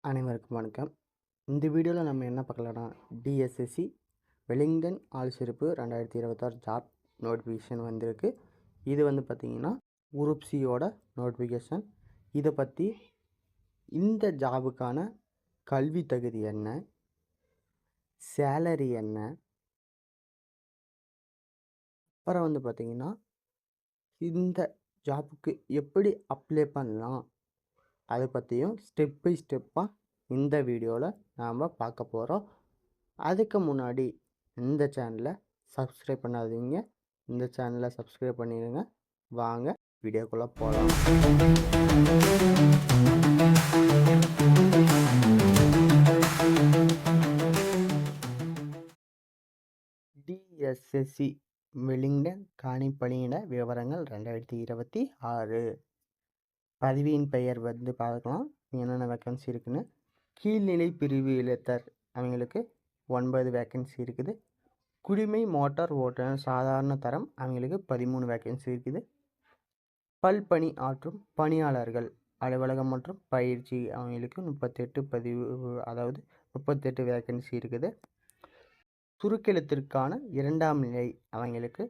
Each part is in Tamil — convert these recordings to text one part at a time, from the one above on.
அனைவருக்கும் வணக்கம். இந்த வீடியோவில் நம்ம என்ன பார்க்கலாம்னா, டிஎஸ்எஸ்சி வெலிங்டன் ஆள் சிறப்பு 2026 ஜாப் நோட்டிஃபிகேஷன் வந்திருக்கு. இது பார்த்திங்கன்னா குரூப் சியோட நோட்டிஃபிகேஷன். இதை பற்றி இந்த ஜாபுக்கான கல்வி தகுதி என்ன, சேலரி என்ன, அப்புறம் பார்த்திங்கன்னா இந்த ஜாபுக்கு எப்படி அப்ளை பண்ணலாம், அதை பற்றியும் ஸ்டெப் பை ஸ்டெப்பாக இந்த வீடியோவில் நாம் பார்க்க போகிறோம். அதுக்கு முன்னாடி இந்த சேனலை சப்ஸ்கிரைப் பண்ணாதீங்க, இந்த சேனலை சப்ஸ்கிரைப் பண்ணிடுங்க. வாங்க வீடியோக்குள்ளே போகலாம். டிஎஸ்எஸ்சி வெலிங்டன் காணிப்பணியிட விவரங்கள் 2026. பதவியின் பெயர் பார்க்கலாம், என்னென்ன வேக்கன்சி இருக்குன்னு. கீழ்நிலை பிரிவு இளைஞர் அவங்களுக்கு 9 வேக்கன்சி இருக்குது. குடிமை மோட்டார் ஓட்டுநர் சாதாரண தரம் அவங்களுக்கு 13 வேக்கன்சி இருக்குது. பல்பணி ஆற்றும் பணியாளர்கள் அலுவலகம் மற்றும் பயிற்சி அவங்களுக்கு 38 வேக்கன்சி இருக்குது. சுருக்கெழுத்திற்கான 2ஆம் நிலை அவங்களுக்கு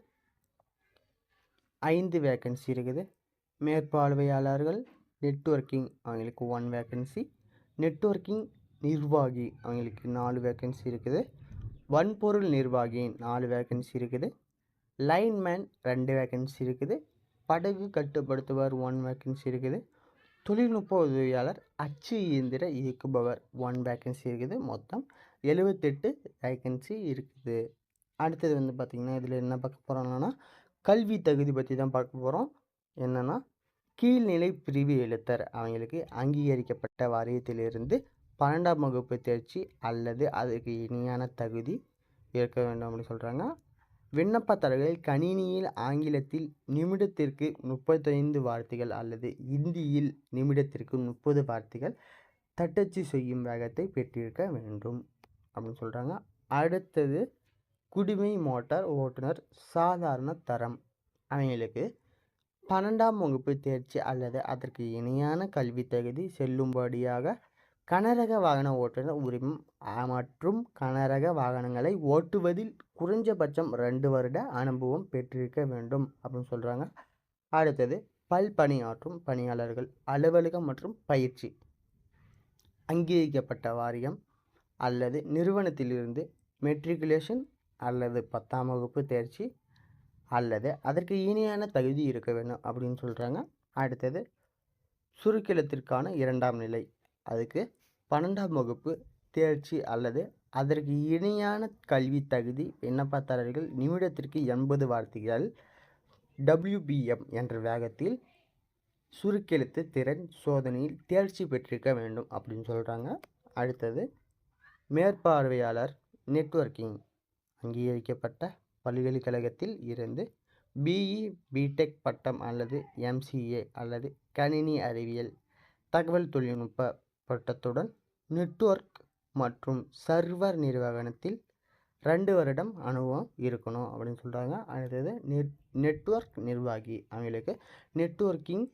5 வேக்கன்சி இருக்குது. மேற்பார்வையாளர்கள் நெட்வொர்க்கிங் அவங்களுக்கு 1 வேக்கன்சி. நெட்வொர்க்கிங் நிர்வாகி அவங்களுக்கு 4 வேக்கன்சி இருக்குது. வன்பொருள் நிர்வாகி 4 வேக்கன்சி இருக்குது. லைன்மேன் 2 வேக்கன்சி இருக்குது. படகு கட்டுப்படுத்துவர் 1 வேக்கன்சி இருக்குது. தொழில்நுட்ப உதவியாளர் அச்சு இயந்திர இயக்குபவர் 1 வேக்கன்சி இருக்குது. மொத்தம் 78 வேக்கன்சி இருக்குது. அடுத்தது பார்த்திங்கன்னா இதில் என்ன பார்க்க போகிறோம்னா, கல்வி தகுதி பற்றி தான் பார்க்க போகிறோம். என்னென்னா, கீழ்நிலை பிரிவு எழுத்தர் அவங்களுக்கு அங்கீகரிக்கப்பட்ட வாரியத்திலிருந்து 12ஆம் வகுப்பு தேர்ச்சி அல்லது அதுக்கு இணையான தகுதி இருக்க வேண்டும் அப்படின்னு சொல்கிறாங்க. விண்ணப்பதாரர்கள் கணினியில் ஆங்கிலத்தில் நிமிடத்திற்கு 35 வார்த்தைகள் அல்லது இந்தியில் நிமிடத்திற்கு 30 வார்த்தைகள் தட்டச்சு செய்யும் வேகத்தை பெற்றிருக்க வேண்டும் அப்படின்னு சொல்கிறாங்க. அடுத்தது குடிமை மோட்டார் ஓட்டுநர் சாதாரண தரம் அவங்களுக்கு 12ஆம் வகுப்பு தேர்ச்சி அல்லது அதற்கு இணையான கல்வி தகுதி செல்லும்படியாக கனரக வாகன ஓட்டுநர் உரிமம் மற்றும் கனரக வாகனங்களை ஓட்டுவதில் குறைஞ்சபட்சம் 2 வருட அனுபவம் பெற்றிருக்க வேண்டும் அப்படின்னு சொல்கிறாங்க. அடுத்தது பல்பணியாற்றும் பணியாளர்கள் அலுவலகம் மற்றும் பயிற்சி அங்கீகரிக்கப்பட்ட வாரியம் அல்லது நிறுவனத்திலிருந்து மெட்ரிகுலேஷன் அல்லது 10ஆம் வகுப்பு தேர்ச்சி அல்லது அதற்கு இணையான தகுதி இருக்க வேண்டும் அப்படின்னு சொல்கிறாங்க. அடுத்தது சுருக்கெழுத்திற்கான 2ஆம் நிலை அதுக்கு 12ஆம் வகுப்பு தேர்ச்சி அல்லது அதற்கு இணையான கல்வி தகுதி விண்ணப்பதாரர்கள் நிமிடத்திற்கு 80 வார்த்தைகள் WBM என்ற வேகத்தில் சுருக்கெழுத்து திறன் சோதனையில் தேர்ச்சி பெற்றிருக்க வேண்டும் அப்படின்னு சொல்கிறாங்க. அடுத்தது மேற்பார்வையாளர் நெட்வொர்க்கிங் அங்கீகரிக்கப்பட்ட பல்கலைக்கழகத்தில் இருந்து பிஇ பிடெக் பட்டம் அல்லது MCA அல்லது கணினி அறிவியல் தகவல் தொழில்நுட்ப பட்டத்துடன் நெட்வொர்க் மற்றும் சர்வர் நிர்வாகத்தில் 2 வருடம் அனுபவம் இருக்கணும் அப்படின்னு சொல்கிறாங்க. அடுத்தது நெட்வொர்க் நிர்வாகி அவங்களுக்கு நெட்வொர்க்கிங்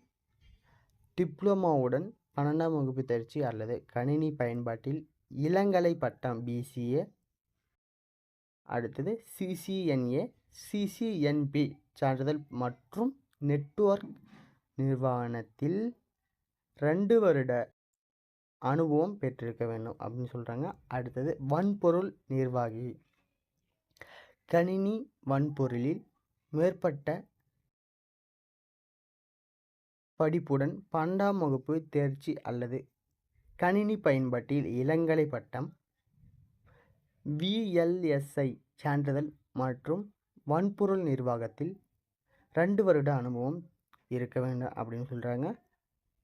டிப்ளமாவுடன் 12ஆம் வகுப்பு தேர்ச்சி அல்லது கணினி பயன்பாட்டில் இளங்கலை பட்டம் BCA. அடுத்தது CCNA CCNP சான்றிதழ் மற்றும் நெட்வொர்க் நிர்வாகத்தில் 2 வருட அனுபவம் பெற்றிருக்க வேண்டும் அப்படின்னு சொல்கிறாங்க. அடுத்தது வன்பொருள் நிர்வாகி கணினி வன்பொருளில் மேற்பட்ட படிப்புடன் 12ஆம் வகுப்பு தேர்ச்சி அல்லது கணினி பயன்பாட்டில் இளங்கலை பட்டம் VLSI சான்றிதழ் மற்றும் வன்பொருள் நிர்வாகத்தில் 2 வருட அனுபவம் இருக்க வேண்டும் அப்படின்னு சொல்கிறாங்க.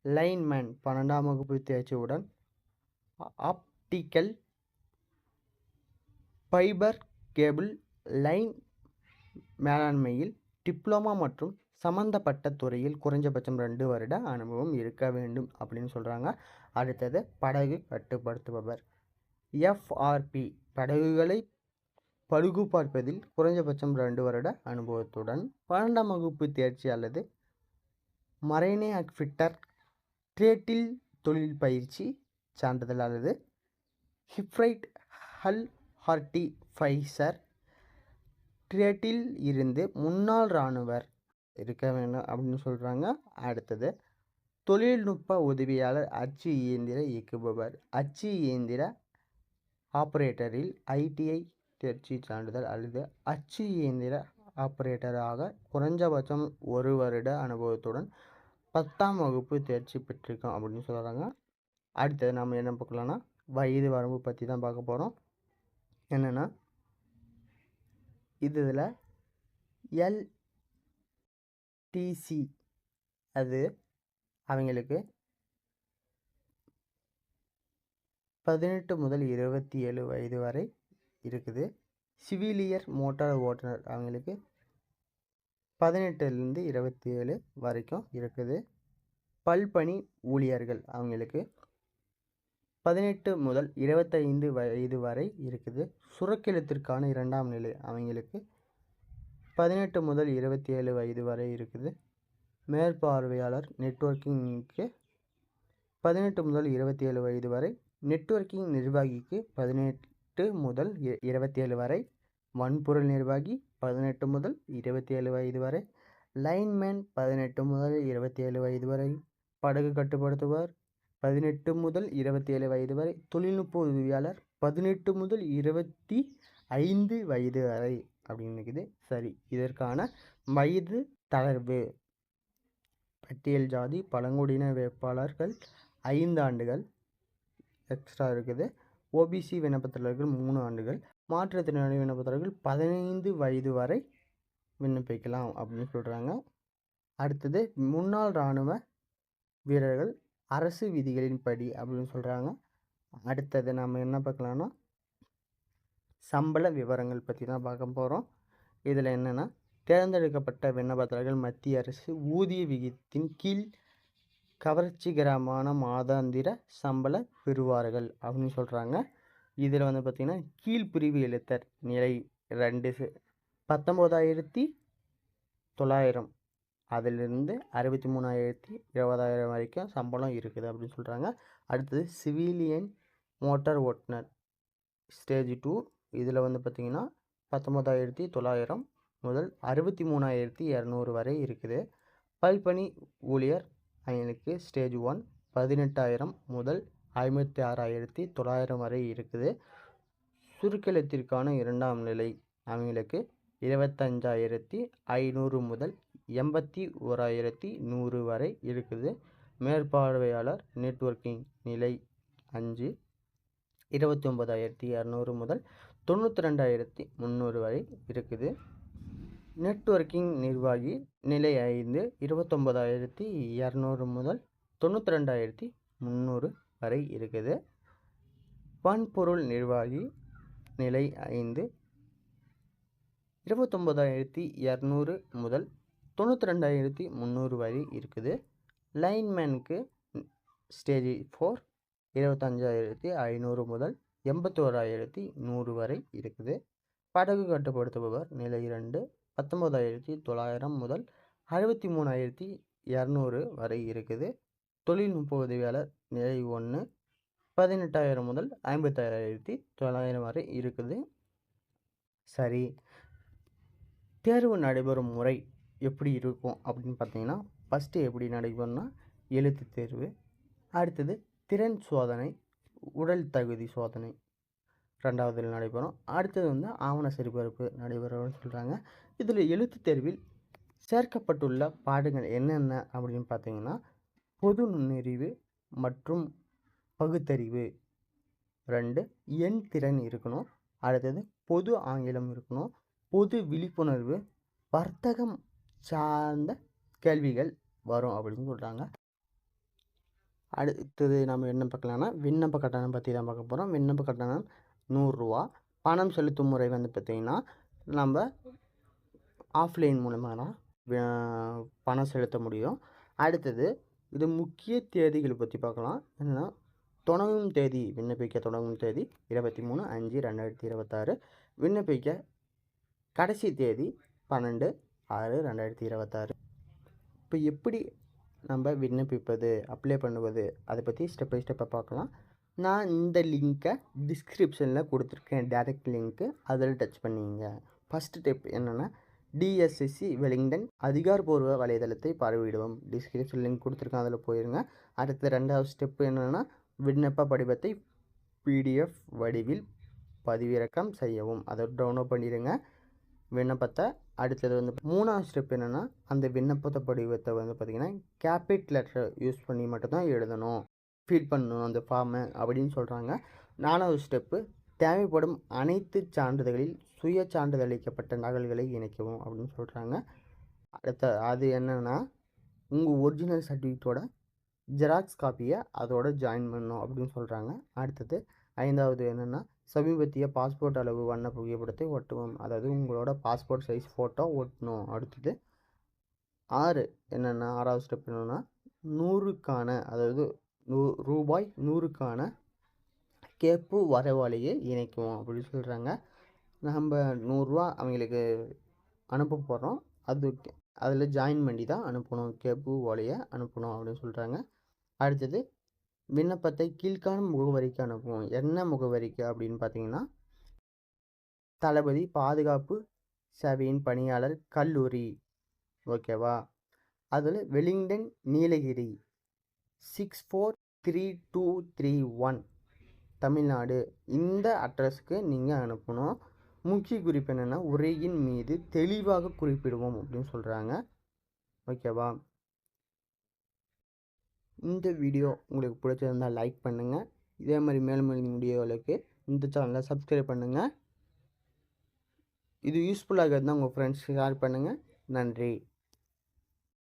லைன்மேன் 12ஆம் வகுப்பு தேர்ச்சியுடன் ஆப்டிக்கல் ஃபைபர் கேபிள் லைன் மேலாண்மையில் டிப்ளமா மற்றும் சம்பந்தப்பட்ட துறையில் குறைஞ்சபட்சம் 2 வருட அனுபவம் இருக்க வேண்டும் அப்படின்னு சொல்கிறாங்க. அடுத்தது படகு கட்டுப்படுத்துபவர் FRP படகுகளை பழுது பார்ப்பதில் குறைஞ்சபட்சம் 2 வருட அனுபவத்துடன் 12ஆம் வகுப்பு தேர்ச்சி அல்லது மரைனே ஃபிட்டர் ட்ரேட்டில் தொழில் பயிற்சி சான்றிதழ் அல்லது ஹிப்ரைட் ஹல் ஹார்டி ஃபைசர் ட்ரேட்டில் இருந்து முன்னாள் இராணுவர் இருக்க வேண்டும் அப்படின்னு சொல்கிறாங்க. அடுத்தது தொழில்நுட்ப உதவியாளர் அச்சு இயந்திர இயக்குபவர் அச்சு இயந்திர ஆப்ரேட்டரில் ITI தேர்ச்சி சான்றிதழ் அல்லது அச்சு இயந்திர ஆப்ரேட்டராக குறைஞ்சபட்சம் 1 வருட அனுபவத்துடன் 10ஆம் வகுப்பு தேர்ச்சி பெற்றிருக்கோம் அப்படின்னு சொல்கிறாங்க. அடுத்தது நம்ம என்ன பார்க்கலாம்னா வயது வரம்பு பற்றி தான் பார்க்க போகிறோம். என்னென்னா இதில் LTC அது அவங்களுக்கு 18 முதல் 27 வயது வரை இருக்குது. சிவிலியர் மோட்டார் ஓட்டுநர் அவங்களுக்கு 18லேருந்து 27 வரைக்கும் இருக்குது. பல்பணி ஊழியர்கள் அவங்களுக்கு 18 முதல் 25 வயது வரை இருக்குது. சுரக்கெழுத்திற்கான 2ஆம் நிலை அவங்களுக்கு 18 முதல் 27 வயது வரை இருக்குது. மேற்பார்வையாளர் நெட்வொர்க்கிங்க்கு 18 முதல் 27 வயது வரை. நெட்வொர்க்கிங் நிர்வாகிக்கு 18 முதல் 27 வரை. வன்பொருள் நிர்வாகி 18 முதல் 27 வயது வரை. லைன்மேன் 18 முதல் 27 வயது வரை. படகு கட்டுப்படுத்துவார் 18 முதல் 27 வயது வரை. தொழில்நுட்ப உதவியாளர் 18 முதல் 25 வயது வரை அப்படின்னு இருக்குது. சரி, இதற்கான வயது தளர்வு பட்டியல் ஜாதி பழங்குடியின வேட்பாளர்கள் 5 ஆண்டுகள் எக்ஸ்ட்ரா இருக்குது. OBC விண்ணப்பதாரர்கள் 3 ஆண்டுகள். மாற்றுத்திறனாளி விண்ணப்பதாரர்கள் 15 வயது வரை விண்ணப்பிக்கலாம் அப்படின்னு சொல்கிறாங்க. அடுத்தது முன்னாள் இராணுவ வீரர்கள் அரசு விதிகளின்படி அப்படின்னு சொல்கிறாங்க. அடுத்தது நம்ம என்ன பார்க்கலாம்னா சம்பள விவரங்கள் பற்றி தான் பார்க்க போகிறோம். இதில் என்னென்னா தேர்ந்தெடுக்கப்பட்ட விண்ணப்பதாரர்கள் மத்திய அரசு ஊதிய விகிதத்தின் கீழ் கவர்ச்சிகரமான மாதாந்திர சம்பள பெறுவார்கள் அப்படின்னு சொல்கிறாங்க. இதில் வந்து பார்த்திங்கன்னா கீழ்பிரிவு எழுத்தர் நிலை 2 19,900 அதிலிருந்து 63,000 வரைக்கும் சம்பளம் இருக்குது அப்படின்னு சொல்கிறாங்க. அடுத்தது சிவிலியன் மோட்டார் ஓட்டுநர் ஸ்டேஜ் 2 இதில் வந்து பார்த்திங்கன்னா 19,900 முதல் 63,200 வரை இருக்குது. பல்பணி ஊழியர் அவங்களுக்கு ஸ்டேஜ் 1 18,000 முதல் 56,900 வரை இருக்குது. சுருக்கெழுத்திற்கான 2ஆம் நிலை அவங்களுக்கு 25,500 முதல் 81,100 வரை இருக்குது. மேற்பார்வையாளர் நெட்வொர்க்கிங் நிலை 5 29,200 முதல் 92,300 வரை இருக்குது. நெட்வொர்க்கிங் நிர்வாகி நிலை 5 29,200 முதல் 92,300 வரை இருக்குது. வன்பொருள் நிர்வாகி நிலை 5 29,200 முதல் 92,300 வரை இருக்குது. லைன்மேனுக்கு ஸ்டேஜ் 4 25,500 முதல் 81,100 வரை இருக்குது. படகு கட்டுப்படுத்துபவர் நிலை 2 19,900 முதல் 63,200 வரை இருக்குது. தொழில்நுட்ப உதவியாளர் நிலை 1 18,000 முதல் 56,900 வரை இருக்குது. சரி, தேர்வு நடைபெறும் முறை எப்படி இருக்கும் அப்படின்னு பார்த்தீங்கன்னா ஃபஸ்ட்டு எப்படி நடைபெறும்னா எழுத்து தேர்வு, அடுத்தது திறன் சோதனை, உடல் தகுதி சோதனை 2வதில் நடைபெறும். அடுத்தது வந்து ஆவண சரிபார்ப்பு நடைபெறும்னு சொல்கிறாங்க. இதில் எழுத்து தேர்வில் சேர்க்கப்பட்டுள்ள பாடங்கள் என்னென்ன அப்படின்னு பார்த்தீங்கன்னா பொது நுண்ணறிவு மற்றும் பகுத்தறிவு 2, எண் திறன் இருக்கணும். அடுத்தது பொது ஆங்கிலம் இருக்கணும். பொது விழிப்புணர்வு, வர்த்தகம் சார்ந்த கேள்விகள் வரும் அப்படின்னு சொல்கிறாங்க. அடுத்தது நம்ம என்ன பார்க்கலாம்னா விண்ணப்ப கட்டணம் பற்றி தான் பார்க்க போகிறோம். விண்ணப்ப கட்டணம் 100 ரூபா. பணம் செலுத்தும் முறை வந்து பார்த்திங்கன்னா நம்ம ஆஃப்லைன் மூலமாக தான் பணம் செலுத்த முடியும். அடுத்தது இது முக்கிய தேதிகள் பற்றி பார்க்கலாம். என்னென்னா தொடங்கும் தேதி விண்ணப்பிக்க தொடங்கும் தேதி 23/5/2026. விண்ணப்பிக்க கடைசி தேதி 12/6/2026. இப்போ எப்படி நம்ம விண்ணப்பிப்பது அப்ளை பண்ணுவது அதை பற்றி ஸ்டெப் பை ஸ்டெப்பாக பார்க்கலாம். நான் இந்த லிங்க்கை டிஸ்கிரிப்ஷனில் கொடுத்துருக்கேன், டைரக்ட் லிங்க்கு. அதில் டச் பண்ணிங்க. ஃபஸ்ட்டு ஸ்டெப் என்னென்னா, டிஎஸ்எஸ்சி வெலிங்டன் அதிகாரப்பூர்வ வலைதளத்தை பார்வையிடுவோம். டிஸ்கிரிப்ஷன் லிங்க் கொடுத்துருக்கேன், அதில் போயிருங்க. அடுத்து 2வது ஸ்டெப்பு என்னென்னா, விண்ணப்ப படிவத்தை பிடிஎஃப் வடிவில் பதிவிறக்கம் செய்யவும். அதை டவுன்லோட் பண்ணிடுங்க விண்ணப்பத்தை. அடுத்தது வந்து 3வது ஸ்டெப் என்னென்னா, அந்த விண்ணப்பத்தை படிவத்தை வந்து பார்த்திங்கன்னா கேபிட் லெட்டர் யூஸ் பண்ணி மட்டும்தான் எழுதணும், ஃபில் பண்ணணும் அந்த ஃபார்மை அப்படின்னு சொல்கிறாங்க. 4வது ஸ்டெப்பு, தேவைப்படும் அனைத்து சான்றிதழ்களில் சுய சான்றிதழிக்கப்பட்ட நகல்களை இணைக்கவும் அப்படின்னு சொல்கிறாங்க. அது என்னென்னா, உங்கள் ஒரிஜினல் சர்டிஃபிகேட்டோட ஜெராக்ஸ் காப்பியை அதோட ஜாயின் பண்ணணும் அப்படின்னு சொல்கிறாங்க. அடுத்தது 5வது என்னென்னா, சமீபத்திய பாஸ்போர்ட் அளவு வண்ண புகைப்படத்தை ஒட்டவும். அதாவது உங்களோட பாஸ்போர்ட் சைஸ் ஃபோட்டோ ஒட்டணும். அடுத்தது 6வது ஸ்டெப் என்னென்னா, 100க்கான அதாவது ரூபாய் 100க்கான கேப்பு வரவாளியை இணைக்குவோம் அப்படின்னு சொல்கிறாங்க. நம்ம 100 ரூபா அவங்களுக்கு அனுப்ப போகிறோம், அதில் ஜாயின் பண்ணி தான் அனுப்பணும், கேப்பு ஓலையை அனுப்பணும் அப்படின்னு சொல்கிறாங்க. அடுத்தது விண்ணப்பத்தை கீழ்காணும் முகவரிக்கு அனுப்புவோம். என்ன முகவரிக்கு அப்படின்னு பார்த்தீங்கன்னா, தளபதி பாதுகாப்பு சேவையின் பணியாளர் கல்லூரி, ஓகேவா? அதில் வெலிங்டன் நீலகிரி 64331 தமிழ்நாடு. இந்த அட்ரஸ்க்கு நீங்கள் அனுப்பணும். முக்கிய குறிப்பு என்னென்னா, உரையின் மீது தெளிவாக குறிப்பிடுவோம் அப்படின்னு சொல்கிறாங்க, ஓகேவா? இந்த வீடியோ உங்களுக்கு பிடிச்சிருந்தால் லைக் பண்ணுங்கள். இதே மாதிரி மேலும் வீடியோவுக்கு இந்த சேனலை சப்ஸ்கிரைப் பண்ணுங்கள். இது யூஸ்ஃபுல்லாக இருந்தால் உங்கள் ஃப்ரெண்ட்ஸ்க்கு ஷேர் பண்ணுங்கள். நன்றி.